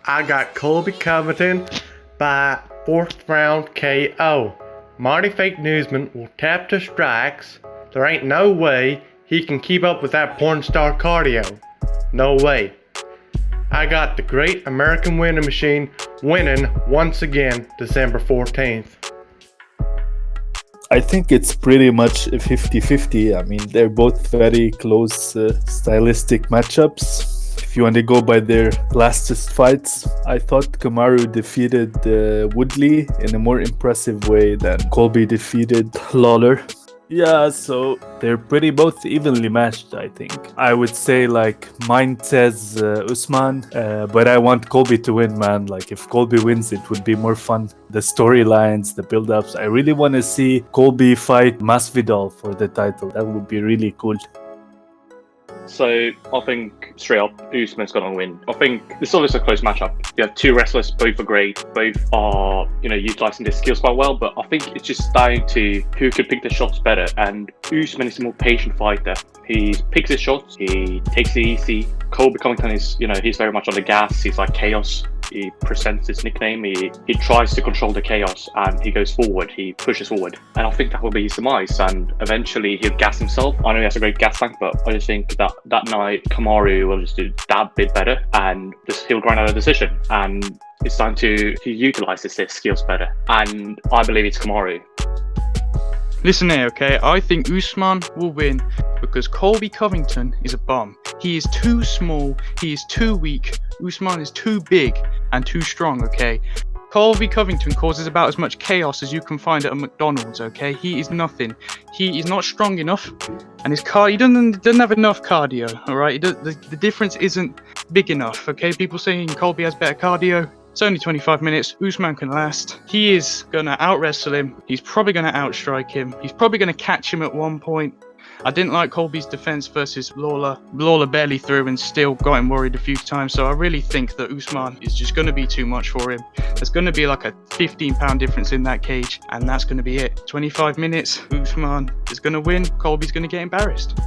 I got Colby Covington by 4th round KO. Marty Fake Newsman will tap to strikes. There ain't no way he can keep up with that porn star cardio. No way. I got the Great American Winning Machine winning once again December 14th. I think it's pretty much a 50-50. I mean, they're both very close stylistic matchups. If you want to go by their lastest fights, I thought Kamaru defeated Woodley in a more impressive way than Colby defeated Lawler. Yeah, so they're pretty both evenly matched, I think. I would say, like, mine says Usman, but I want Colby to win, man. Like, if Colby wins, it would be more fun. The storylines, the build-ups. I really want to see Colby fight Masvidal for the title. That would be really cool. So I think straight up, Usman's going to win. I think this is obviously a close matchup. You have two wrestlers, both are great, both are, utilising their skills quite well, but I think it's just down to who could pick the shots better. And Usman is a more patient fighter. He picks his shots, he takes it easy. Colby Covington is, he's very much on the gas. He's like chaos. He presents his nickname. He tries to control the chaos and he goes forward. He pushes forward. And I think that will be his demise. And eventually he'll gas himself. I know he has a great gas tank, but I just think that night Kamaru will just do that bit better and he'll grind out a decision. And it's time to utilise his skills better. And I believe it's Kamaru. Listen here, okay? I think Usman will win because Colby Covington is a bum. He is too small, he is too weak, Usman is too big and too strong, okay? Colby Covington causes about as much chaos as you can find at a McDonald's, okay? He is nothing. He is not strong enough, and his he doesn't have enough cardio, alright? The difference isn't big enough, okay? People saying Colby has better cardio. It's only 25 minutes. Usman can last. He is going to out-wrestle him. He's probably going to outstrike him. He's probably going to catch him at one point. I didn't like Colby's defense versus Lawler. Lawler barely threw and still got him worried a few times. So I really think that Usman is just going to be too much for him. There's going to be like a 15-pound difference in that cage. And that's going to be it. 25 minutes. Usman is going to win. Colby's going to get embarrassed.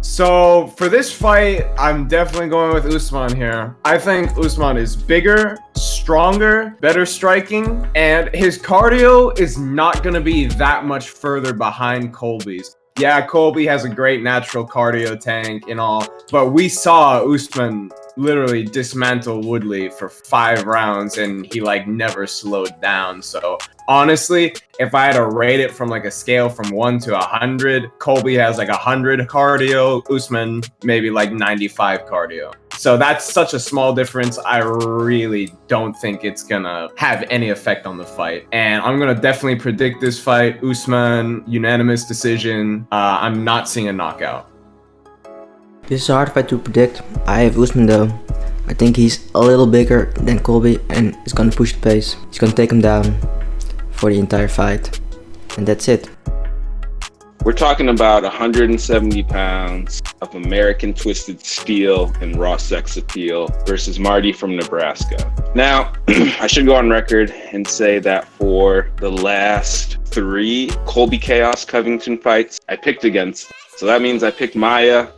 So for this fight, I'm definitely going with Usman here. I think Usman is bigger, stronger, better striking, and his cardio is not going to be that much further behind Colby's. Yeah, Colby has a great natural cardio tank and all, but we saw Usman literally dismantle Woodley for 5 rounds and he never slowed down. So honestly, if I had to rate it from a scale from 1 to 100, Colby has 100 cardio, Usman maybe 95 cardio. So that's such a small difference. I really don't think it's gonna have any effect on the fight. And I'm gonna definitely predict this fight. Usman, unanimous decision. I'm not seeing a knockout. This is a hard fight to predict. I have Usman though. I think he's a little bigger than Colby and he's gonna push the pace. He's gonna take him down for the entire fight. And that's it. We're talking about 170 pounds of American twisted steel and raw sex appeal versus Marty from Nebraska. Now, I should go on record and say that for the last 3 Colby Chaos Covington fights, I picked against. So that means I picked Maya,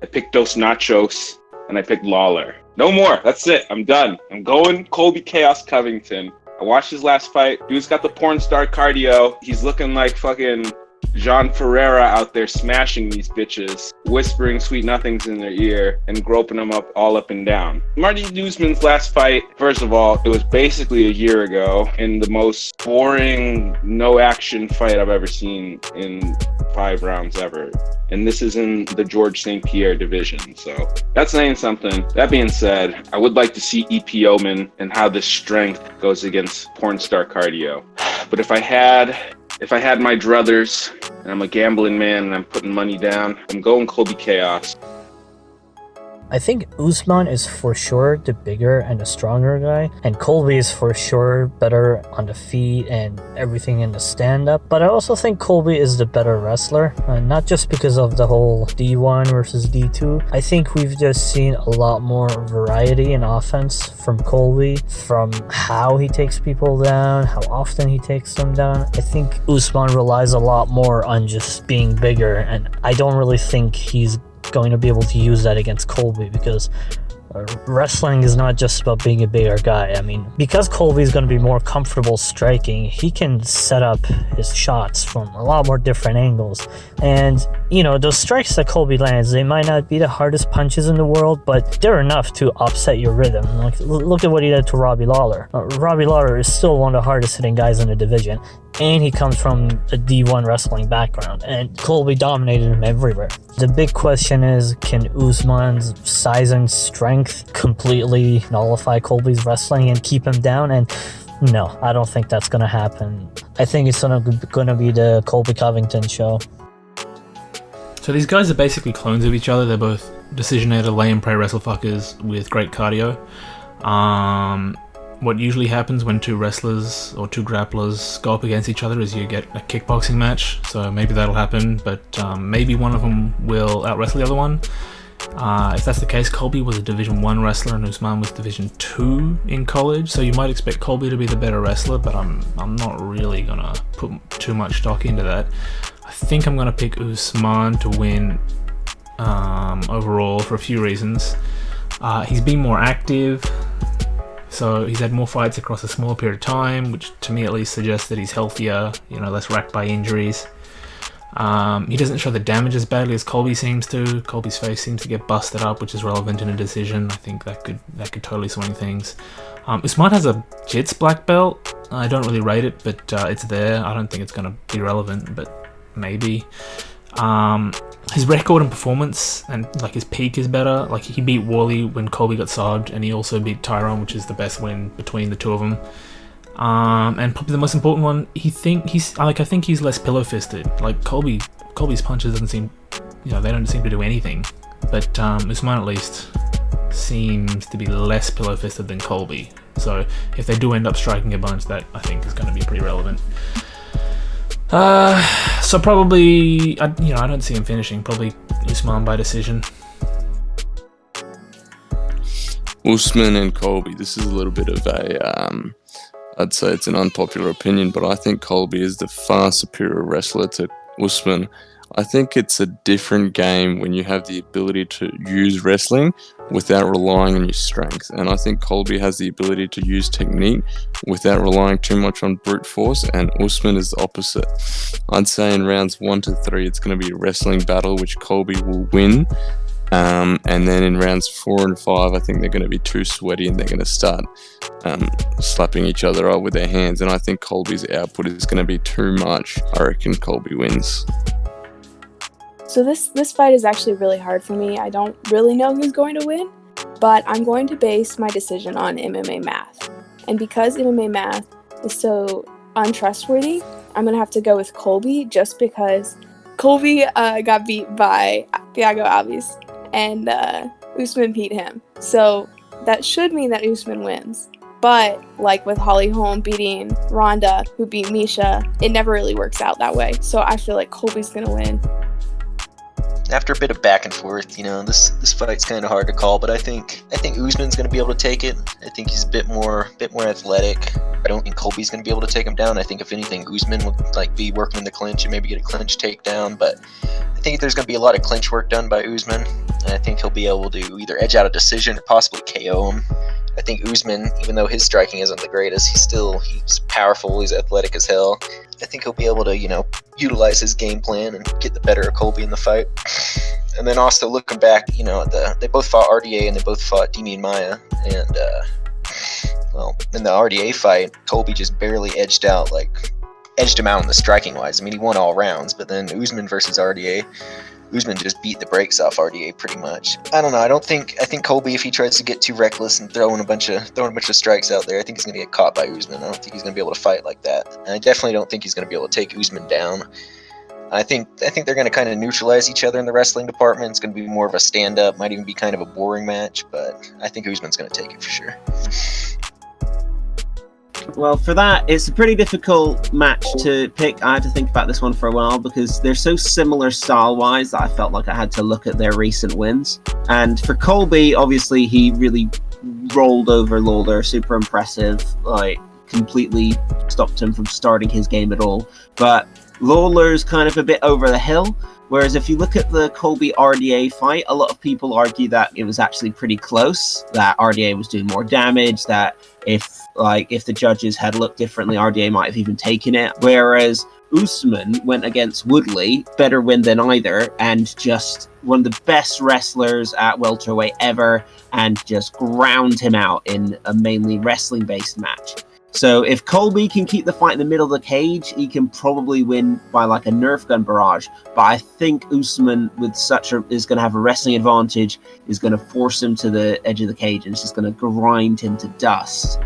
I picked Dos Nachos, and I picked Lawler. No more. That's it. I'm done. I'm going Colby Chaos Covington. I watched his last fight. Dude's got the porn star cardio. He's looking like fucking Jean Ferreira out there smashing these bitches, whispering sweet nothings in their ear and groping them all up and down. Marty Usman's last fight, first of all, it was basically a year ago in the most boring, no action fight I've ever seen in 5 rounds ever. And this is in the George St. Pierre division. So that's saying something. That being said, I would like to see EP Omen and how this strength goes against porn star cardio. But if I had my druthers and I'm a gambling man and I'm putting money down, I'm going Colby Chaos. I think Usman is for sure the bigger and the stronger guy, and Colby is for sure better on the feet and everything in the stand-up. But I also think Colby is the better wrestler, not just because of the whole D1 versus D2. I think we've just seen a lot more variety in offense from Colby, from how he takes people down, how often he takes them down. I think Usman relies a lot more on just being bigger, and I don't really think he's going to be able to use that against Colby because Wrestling is not just about being a bigger guy. I mean, because Colby's going to be more comfortable striking, he can set up his shots from a lot more different angles. And, you know, those strikes that Colby lands, they might not be the hardest punches in the world, but they're enough to upset your rhythm. Like, look at what he did to Robbie Lawler. Robbie Lawler is still one of the hardest hitting guys in the division, and he comes from a D1 wrestling background, and Colby dominated him everywhere. The big question is, can Usman's size and strength completely nullify Colby's wrestling and keep him down? And no, I don't think that's going to happen. I think it's going to be the Colby Covington show. So these guys are basically clones of each other. They're both decisionator, lay and pray wrestle fuckers with great cardio. What usually happens when two wrestlers or two grapplers go up against each other is you get a kickboxing match. So maybe that'll happen, but maybe one of them will out-wrestle the other one. If that's the case, Colby was a Division 1 wrestler and Usman was Division 2 in college, so you might expect Colby to be the better wrestler, but I'm not really going to put too much stock into that. I think I'm going to pick Usman to win overall for a few reasons. He's been more active, so he's had more fights across a smaller period of time, which to me at least suggests that he's healthier, less racked by injuries. He doesn't show the damage as badly as Colby seems to. Colby's face seems to get busted up, which is relevant in a decision. I think that could totally swing things. Usman has a Jits black belt. I don't really rate it, but it's there. I don't think it's going to be relevant, but maybe. His record and performance and his peak is better. He beat Wally when Colby got subbed, and he also beat Tyrone, which is the best win between the two of them. And probably the most important one, I think he's less pillow fisted. Colby's punches doesn't seem, they don't seem to do anything. But Usman at least seems to be less pillow fisted than Colby. So if they do end up striking a bunch, that I think is going to be pretty relevant. So probably, I don't see him finishing. Probably Usman by decision. Usman and Colby. This is a little bit of a, I'd say it's an unpopular opinion, but I think Colby is the far superior wrestler to Usman. I think it's a different game when you have the ability to use wrestling without relying on your strength. And I think Colby has the ability to use technique without relying too much on brute force, and Usman is the opposite. I'd say in rounds 1 to 3, it's going to be a wrestling battle, which Colby will win. And then in rounds 4 and 5, I think they're going to be too sweaty and they're going to start slapping each other up with their hands. And I think Colby's output is going to be too much. I reckon Colby wins. So this fight is actually really hard for me. I don't really know who's going to win, but I'm going to base my decision on MMA math. And because MMA math is so untrustworthy, I'm going to have to go with Colby just because Colby got beat by Thiago Alves and Usman beat him. So that should mean that Usman wins. But like with Holly Holm beating Ronda, who beat Misha, it never really works out that way. So I feel like Colby's going to win. After a bit of back and forth, this fight's kind of hard to call, but I think Usman's going to be able to take it. I think he's a bit more athletic. I don't think Colby's going to be able to take him down. I think if anything, Usman would be working in the clinch and maybe get a clinch takedown, but I think there's going to be a lot of clinch work done by Usman, and I think he'll be able to either edge out a decision or possibly KO him. I think Usman, even though his striking isn't the greatest, he's powerful, he's athletic as hell. I think he'll be able to, utilize his game plan and get the better of Colby in the fight. And then also looking back, they both fought RDA and they both fought Demian Maia. And, in the RDA fight, Colby just barely edged him out in the striking wise. I mean, he won all rounds, but then Usman versus RDA, Usman just beat the brakes off RDA pretty much. I don't know. I think Colby, if he tries to get too reckless and throwing a bunch of strikes out there, I think he's going to get caught by Usman. I don't think he's going to be able to fight like that. And I definitely don't think he's going to be able to take Usman down. I think they're going to kind of neutralize each other in the wrestling department. It's going to be more of a stand-up, might even be kind of a boring match, but I think Usman's going to take it for sure. Well, for that, it's a pretty difficult match to pick. I had to think about this one for a while because they're so similar style-wise that I felt like I had to look at their recent wins. And for Colby, obviously, he really rolled over Lawler, super impressive, completely stopped him from starting his game at all. But Lawler's kind of a bit over the hill, Whereas if you look at the Colby RDA fight, a lot of people argue that it was actually pretty close, that RDA was doing more damage, that if the judges had looked differently, RDA might have even taken it. Whereas Usman went against Woodley, better win than either, and just one of the best wrestlers at welterweight ever, and just ground him out in a mainly wrestling-based match. So if Colby can keep the fight in the middle of the cage, he can probably win by like a Nerf gun barrage. But I think Usman is going to have a wrestling advantage, is going to force him to the edge of the cage, and it's just going to grind him to dust.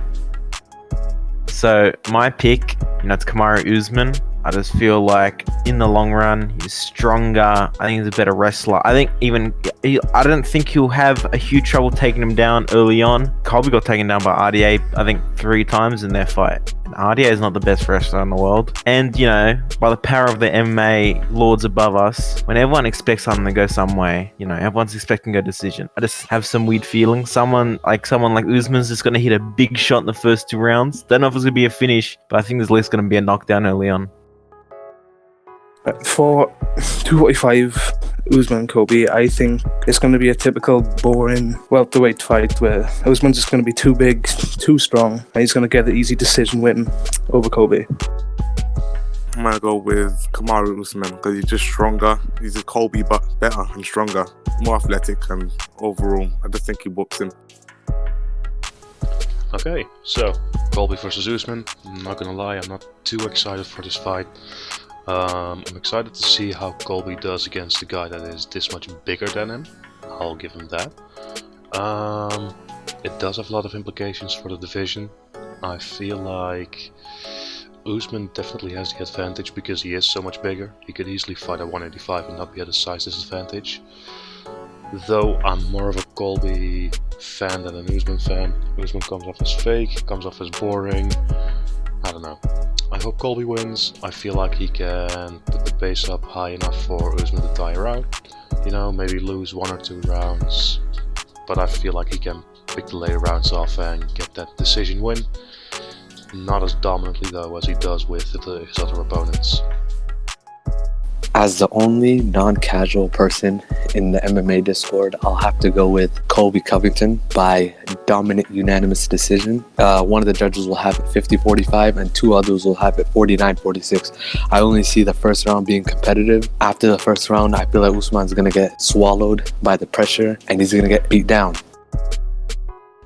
So my pick, it's Kamaru Usman. I just feel like in the long run, he's stronger. I think he's a better wrestler. I don't think he'll have a huge trouble taking him down early on. Colby got taken down by RDA, I think 3 times in their fight. And RDA is not the best wrestler in the world. And, by the power of the MMA lords above us, when everyone expects something to go some way, everyone's expecting a decision. I just have some weird feeling. Someone like Usman's just going to hit a big shot in the first 2 rounds. Don't know if it's going to be a finish, but I think there's at least going to be a knockdown early on. For 245, Usman and Colby, I think it's going to be a typical boring welterweight fight where Usman's just going to be too big, too strong, and he's going to get an easy decision win over Colby. I'm going to go with Kamaru Usman because he's just stronger. He's a Colby, but better and stronger, more athletic, and overall, I just think he whoops him. Okay, so Colby versus Usman. I'm not gonna lie, I'm not too excited for this fight. I'm excited to see how Colby does against a guy that is this much bigger than him. I'll give him that. It does have a lot of implications for the division. I feel like Usman definitely has the advantage because he is so much bigger. He could easily fight at 185 and not be at a size disadvantage. Though I'm more of a Colby fan than an Usman fan. Usman comes off as fake, comes off as boring. I don't know. I hope Colby wins. I feel like he can put the pace up high enough for Usman to tire out. Maybe lose 1 or 2 rounds. But I feel like he can pick the later rounds off and get that decision win. Not as dominantly though as he does with his other opponents. As the only non-casual person in the MMA Discord, I'll have to go with Colby Covington by dominant unanimous decision. One of the judges will have it 50-45 and 2 others will have it 49-46. I only see the first round being competitive. After the first round, I feel like Usman's going to get swallowed by the pressure and he's going to get beat down.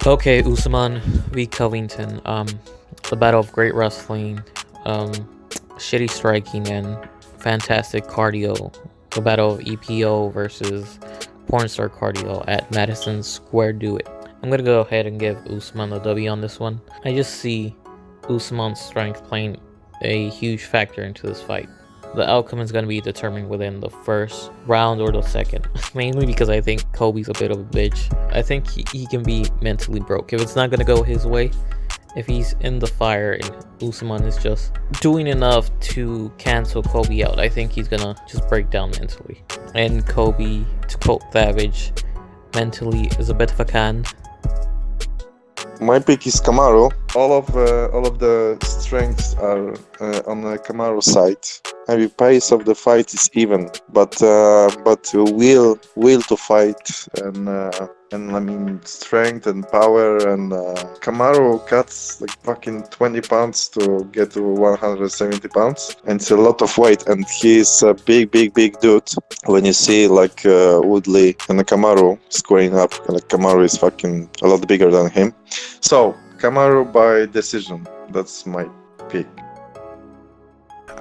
Okay, Usman v. Covington. The battle of great wrestling, shitty striking, and fantastic cardio. The battle of EPO versus pornstar cardio at Madison Square Do It. I'm gonna go ahead and give Usman the W on this one. I just see Usman's strength playing a huge factor into this fight. The outcome is going to be determined within the first round or the second. Mainly because I think Colby's a bit of a bitch. I think he can be mentally broke. If it's not going to go his way, if he's in the fire and Usman is just doing enough to cancel Colby out, I think he's gonna just break down mentally. And Colby, to quote Savage, mentally is a bit of a can. My pick is Kamaru. All of the strengths are on the Kamaru side. Maybe pace of the fight is even, but will to fight and I mean strength and power and Kamaru cuts like fucking 20 pounds to get to 170 pounds, and it's a lot of weight, and he's a big dude. When you see like Woodley and Kamaru squaring up, like Kamaru is fucking a lot bigger than him. So Kamaru by decision. That's my pick.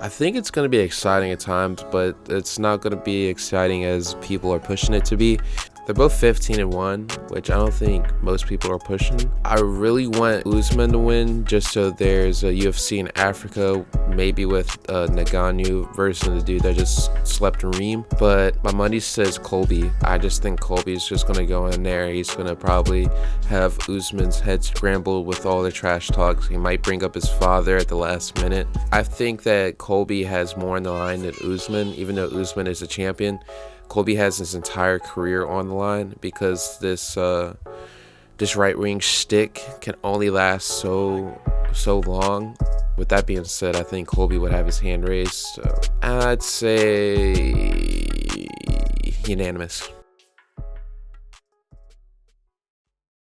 I think it's going to be exciting at times, but it's not going to be exciting as people are pushing it to be. They're both 15-1, which I don't think most people are pushing. I really want Usman to win just so there's a UFC in Africa, maybe with Ngannou versus the dude that just slept in Reem. But my money says Colby. I just think Colby's just going to go in there. He's going to probably have Usman's head scrambled with all the trash talks. He might bring up his father at the last minute. I think that Colby has more on the line than Usman, even though Usman is a champion. Colby has his entire career on the line because this right wing shtick can only last so long. With that being said, I think Colby would have his hand raised. So I'd say unanimous.